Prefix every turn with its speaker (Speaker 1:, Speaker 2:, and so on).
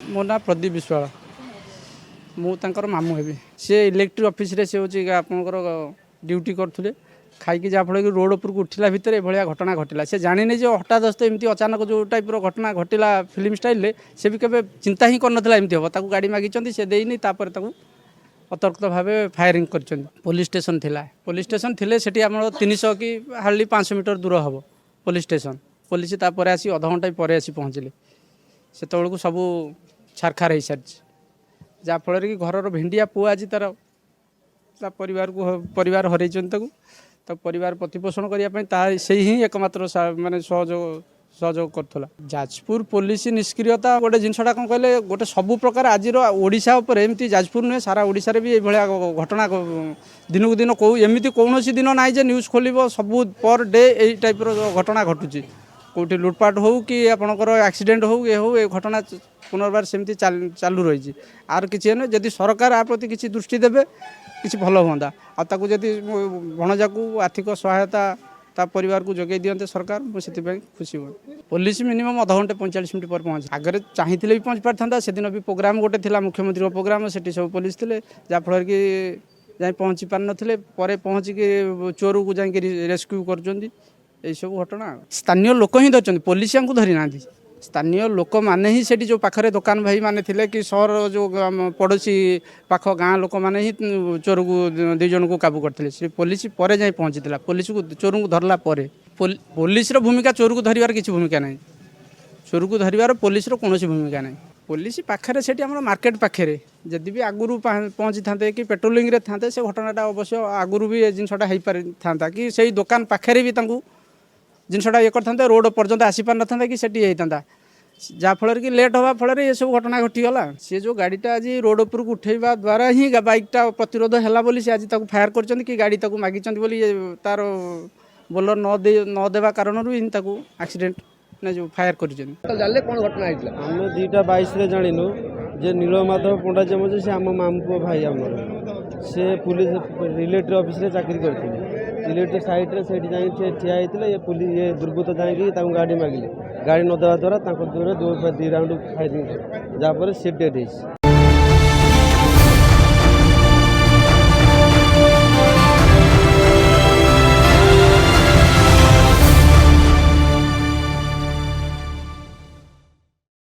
Speaker 1: मो ना प्रदीप विश्वाल मुझे मामू हेबी सी इलेक्ट्रिक ऑफिस रे से होची आपनकर ड्यूटी करथुले खाई जहाँफल कि रोड उपरको उठला भितर ये घटना घटला से जानी जो हठात एमती अचानक जो टाइप घटना घटला फिल्म स्टाइल से भी केवे चिंता ही करनथला एमती हम ताकू गाड़ी मागी से देनी तापर ताकू अतर्क भाव फायरिंग कर पुलिस स्टेशन थिला पुलिस स्टेशन थिले सेठी हमर 300 कि हार्डली 500 मीटर दूर हम पुलिस स्टेशन पुलिस तापर आसी अध घंटा पर आसी पहुँचले से को सबू छारखार हो सारी जहाँफल कि घर भेंडिया पुआ आज तार परिवार हर परिवार प्रतिपोषण करने से ही एकमात्र माने सहयोग करूला। जाजपुर पुलिस निष्क्रियता गोटे जिनसा कौन कहले गोटे सबु प्रकार आज ओडिशा उपर एमती जाजपुर नुहे सारा ओडिशा रे भी ये घटना दिन को दिन कौ एमती कौन दिन ना जे न्यूज खोल सबू पर डे यही टाइप घटना घटुची कौटी लुटपाट हो कि आपणकर एक्सीडेंट हो ये घटना पुनर्बार सेमती चालू रही आर किसी जदि सरकार आ प्रति किसी दृष्टि देवे किसी भल हुआ आताको जदि भणजा को आर्थिक सहायता ता परिवार को जगै दियंते सरकार मुझे खुशी हुए। पुलिस मिनिमम अध घंटे 45 मिनट पर पहुँचे आगे चाहिए भी पहुँच पार से दिन भी प्रोग्राम गोटे थिला मुख्यमंत्री प्रोग्राम से सब पुलिस थे जहाँफल कि जाए पहुँची पार नथिले परे पहुँचिकी चोर को जाकि रेस्क्यू कर सब घटना स्थानीय लोक ही धरते पुलिस को धरी ना स्थानीय लोक मैंने ही सेठी जो पाखरे दुकान भाई माने थिले कि सहर जो पड़ोसी पाख गाँ लोक मैंने ही चोर को दुई जन को काबू करते से पुलिस पर जाए पहुँची पुलिस को चोर को धरला पुलिस भूमिका चोर को धरवार किसी भूमिका ना चोर को धरवार पुलिस कौन भूमिका ना पुलिस पाखे से मार्केट पाखे जदि भी आगुरी पहुँची था कि पेट्रोलिंग रे था से घटनाटा अवश्य आगुरी भी जिनसा हो पारि था कि से दुकान पाखे भी जिनसा ये करते रोड पर्यंत आसी पार ना कि सेठी होता जहाँफल कि लेट हवा फल ये सब घटना घटीगला सी जो गाड़ीटा आज रोड उपर को उठेवा द्वारा ही बाइकटा प्रतिरोध है से आज फायर कर कि गाड़ी मागी तार बोलर न देवा कारण एक्सीडेंट ने जो फायर कर कौन घटना
Speaker 2: आम 2:22 जाणु जे नीलमाधव पंडा जमजे से आम मामू पु भाई आमर से पुलिस रिलेटिव ऑफिस रे चाकरी करते रिलेटिव साइड रे सेठी जाई ठिया होते ये पुलिस ये दुर्बृत्त जाकि गाड़ी मागिले गाड़ी न देवा द्वारा दूर 2 राउंड फायरिंग जहाँपर से डेड